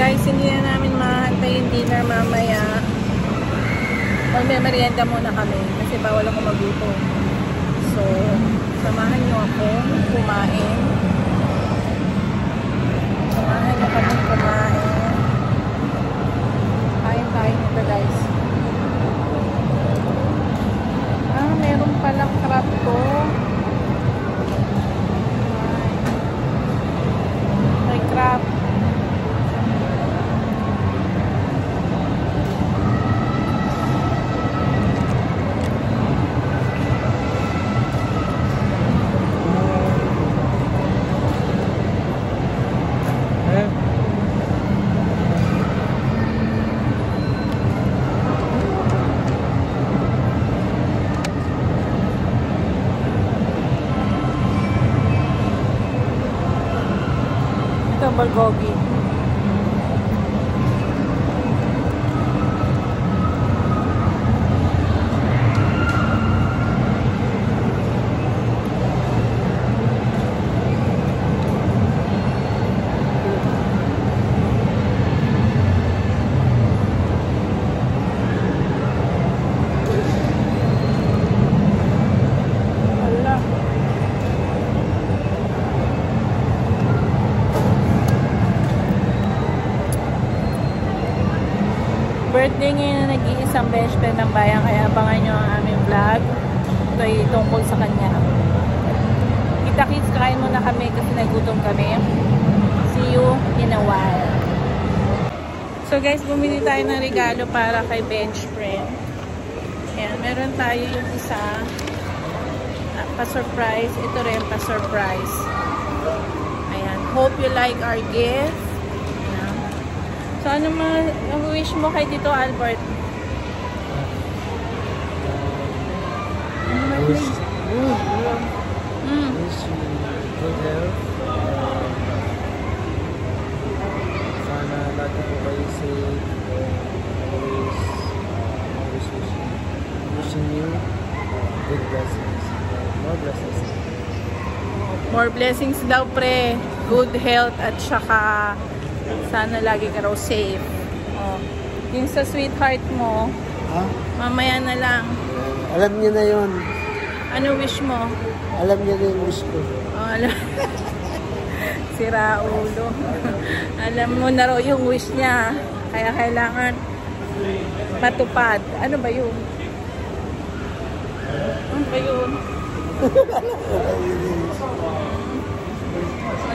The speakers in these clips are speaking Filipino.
Guys, hindi na namin mahantay yung dinner mamaya. Magme-merienda muna kami kasi bawal ako magutom. So, samahan nyo ako kumain. Samahan nyo kami kumain. Kain tayo nito guys. Meron palang crab to. May crab. Bulgogi. Birthday ngayon na nag-iisang bench pen ng bayan, kaya abangan nyo ang aming vlog. Ito ay tungkol sa kanya. Kita-kits, kain muna kami kasi nagutom kami. See you in a while. So guys, bumili tayo ng regalo para kay bench friend. Ayan, meron tayo yung isa pa-surprise. Ito rin pa-surprise. Ayan, hope you like our gift. So, ano ang wish mo kay Tito Albert? Wish you good health. Sana lagi po kayo safe. Always wishing you good blessings. More blessings. More blessings daw, pre. Good health at saka sana lagi ka raw safe. Oh. Yung sa sweetheart mo, mamaya na lang. Alam niya na yun. Ano wish mo? Alam niya na yung wish ko. Oh, alam. Sira ulo. Alam mo na raw yung wish niya. Kaya kailangan matupad. Ano ba yun? Ano ba yun?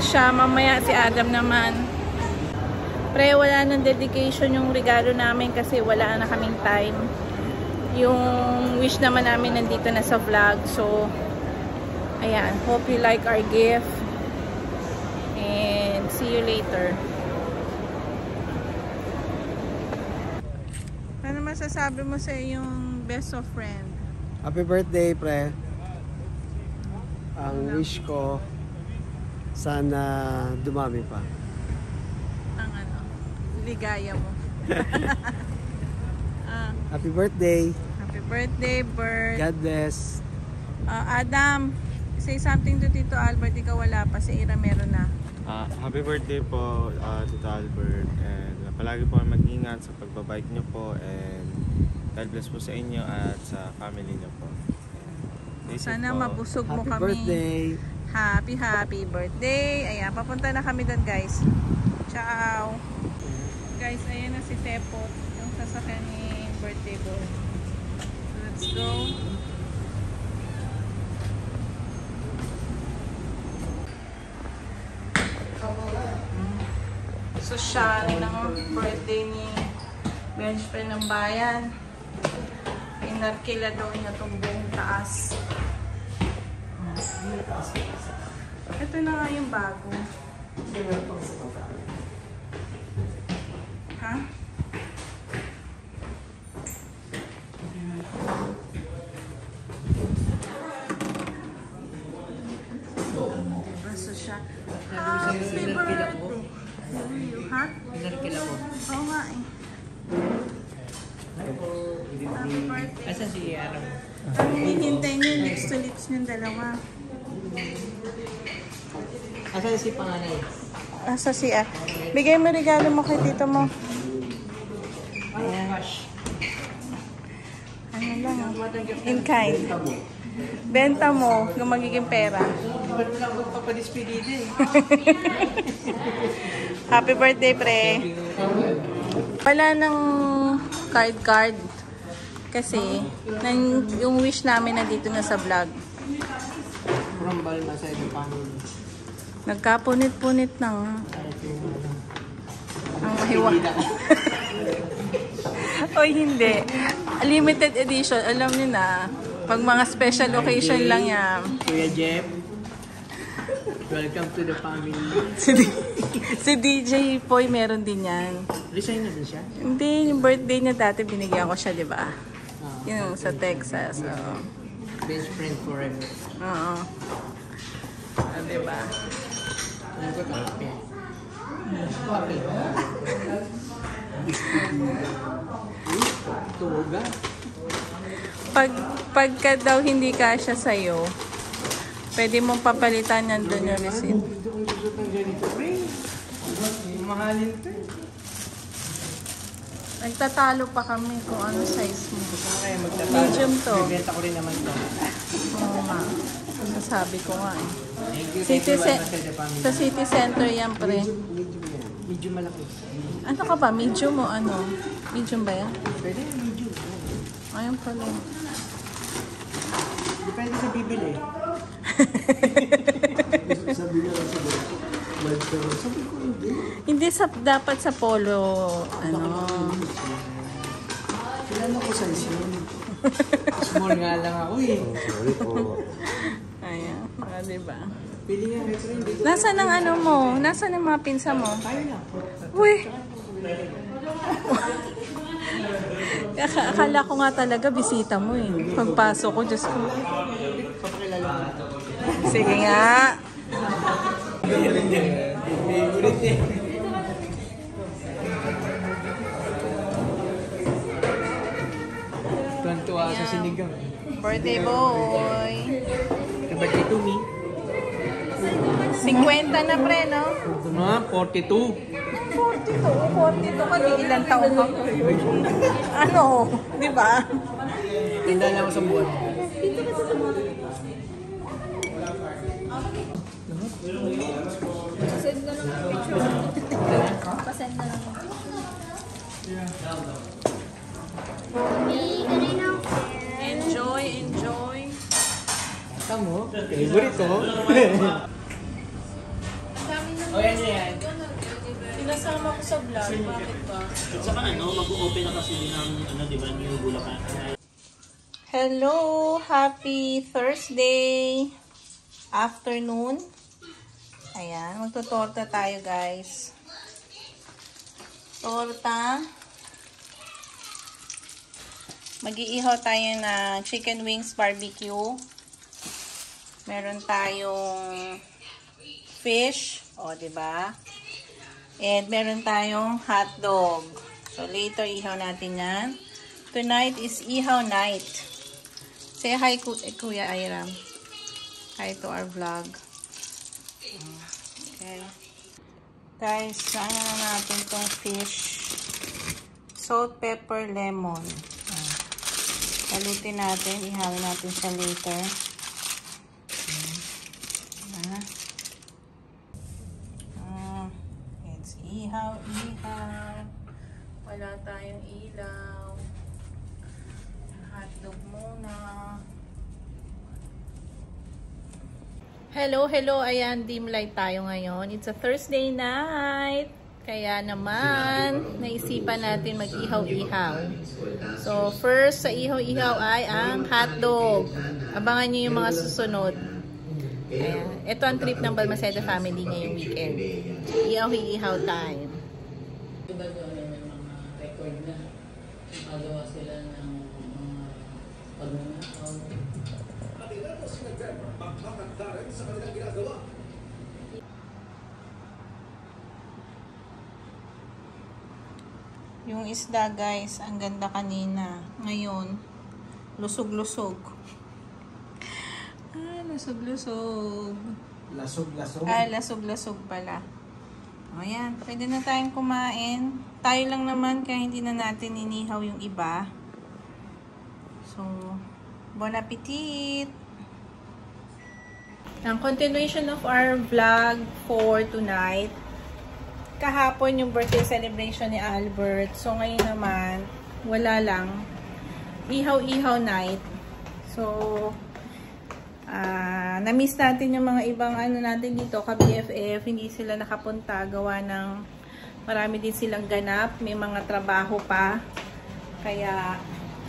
Siya, mamaya si Adam naman. Pre, wala nang dedication yung regalo namin kasi wala na kaming time. Yung wish naman namin nandito na sa vlog. So, ayan. Hope you like our gift. And see you later. Ano masasabi mo sa yung best of friend? Happy birthday, pre. Ang wish ko, sana dumami pa. Ligaya mo. Happy birthday. Happy birthday, Bert. God bless. Adam, say something to Tito Albert. Ikaw wala pa, si Ira meron na. Happy birthday po, Tito Albert. And palagi po mag-ingat sa pagbabike nyo po. And God bless po sa inyo at sa family nyo po. Sana mabusog mo kami. Happy birthday. Happy birthday. Ayan, papunta na kami doon guys. Ciao. Guys, ayan na si Tepot, yung sasakyan ni birthday boy. So, let's go. So, siya ng birthday ni bench friend ng bayan. Pinarkila daw niya itong buong taas. Ito na nga yung bago. Ha? Basta siya. Happy birthday! Ha? Pinarkila ko. Oo nga eh. Happy birthday. Asa si Aaron? Hihintay niyo next to lips niyong dalawa. Asa si panganay? Nasa CR. Bigay mo regalo mo kay tito mo. Ayan. Ano lang, in kind. Benta mo, yung magiging pera. Happy birthday, pre. Wala nang card. Kasi, yung wish namin na dito na sa vlog. From Balma sa family. Nagkapunit-punit ng ang mahiwa. Oy, hindi. Limited edition. Alam niyo na, pag mga special occasion lang yan. Kuya Jeff, welcome to the family. Si DJ Poy meron din yan. Resign na din siya? Hindi, yung birthday niya dati binigyan ko siya, di ba? Yung sa Texas. So. Best friend forever. Oo. Di ba? Ano ko kape? Tuga? Pagka daw hindi kasya sa'yo, pwede mong papalitan yan doon yung receipt. Gusto kong gusto ng ganito. Mahalin to. Nagtatalo pa kami kung ano size mo. Kaya magtatalo. Medium to. Bibenta ko rin naman to. Oo nga. Sasabi ko nga eh. Thank you, Sa city center yan, pre. Medyo malaki. Ano ka ba? Medium mo ano? Medium ba yan? Pwede medyo. Ayun pala. Depende sa bibili. Sabi niya lang sa sabi ko hindi. Hindi dapat sa polo, ano. Kilala ko size yun. Small nga lang ako eh. Sorry po. Ayan, diba? Pili nga retro hindi ko. Nasaan ang ano mo? Nasaan ang mga pinsa mo? Tayo lang. Uy! Akala ko nga talaga bisita mo eh. Pagpasok ko, Diyos ko. Papakilala mo. Sige nga. Tuwan-tuwa sa sinigang. Birthday boy. Kabati to me. 50 na pre, no? Mga 42. 42 ka, di ilang taon ka. Ano? Di ba? Tanda lang ako sa buwan. Pasend na lang ang picture. Pasend na lang. Enjoy, enjoy. Tamo? Favorite ko. O yan yan. Sinasama ko sa vlog, bakit ba? Saka mag-open na kasi ng di ba, New Bulacan. Hello! Happy Thursday afternoon. Ayan, magtutorta tayo guys. Torta. Mag-iihaw tayo na chicken wings barbecue. Meron tayong fish, o diba? And meron tayong hot dog. So later ihaw natin yan. Tonight is ihaw night. Say hi Kuya Iram. Hi to our vlog. Okay. Guys, ano na natin tong fish. Salt, pepper, lemon. Palutin natin. Ihawin natin siya later. It's ihaw. Wala tayong ilaw. Hotdog muna. Hello. Ayan, dim light tayo ngayon. It's a Thursday night. Kaya naman, naisipan natin mag-ihaw-ihaw. So, first sa ihaw-ihaw ay ang hotdog. Abangan nyo yung mga susunod. Ayan. Ito ang trip ng Balmaceda family ngayong weekend. Ihaw-ihaw time. Record na. Magawa sila ng pagnanakaw. Yung isda guys, ang ganda kanina. Ngayon, lusog-lusog. Lusog-lusog. Lasog-lasog. Lasog-lasog pala. ayan. Pwede na tayong kumain. Tayo lang naman kaya hindi na natin inihaw yung iba. So, bon appetit! Ang continuation of our vlog for tonight. Kahapon yung birthday celebration ni Albert. So, ngayon naman, wala lang. Ihaw-ihaw night. So, na-miss natin yung mga ibang ano natin dito, ka-BFF. Hindi sila nakapunta. Gawa ng marami din silang ganap. May mga trabaho pa. Kaya,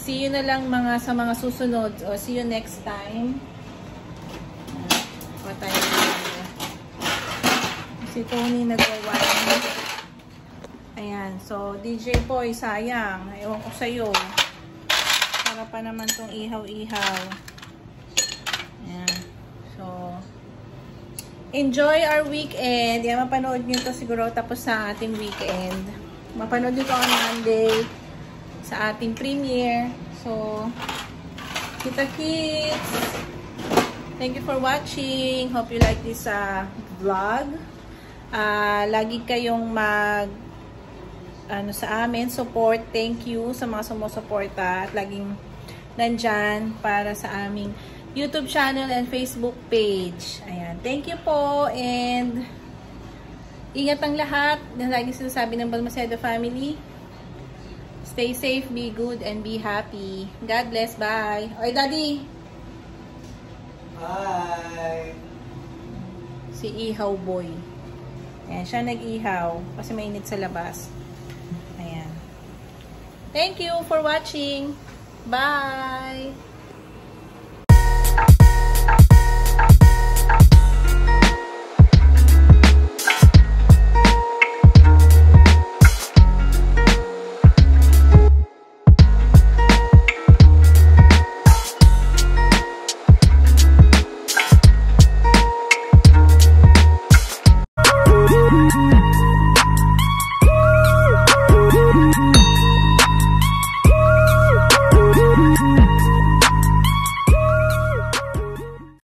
see you na lang sa mga susunod. O, see you next time. Tayo si Tony nagwa-wine. Ayan. So, DJ Boy, sayang. Ewan ko sa'yo. Para pa naman tong ihaw-ihaw. Ayan. So, enjoy our weekend. Yan, mapanood nyo to siguro tapos sa ating weekend. Mapanood nyo to on Monday sa ating premiere. So, kita-kits! Thank you for watching. Hope you like this vlog. Lagi kayong sa amin, support. Thank you sa mga sumusuporta at laging nandyan para sa aming YouTube channel and Facebook page. Ayan. Thank you po and ingat ang lahat. Lagi sinasabi ng Balmaceda family. Stay safe, be good, and be happy. God bless. Bye. Oy, Daddy! Bye! Si Ihaw Boy. Ayan, siya nag-ihaw kasi mainit sa labas. Ayan. Thank you for watching. Bye!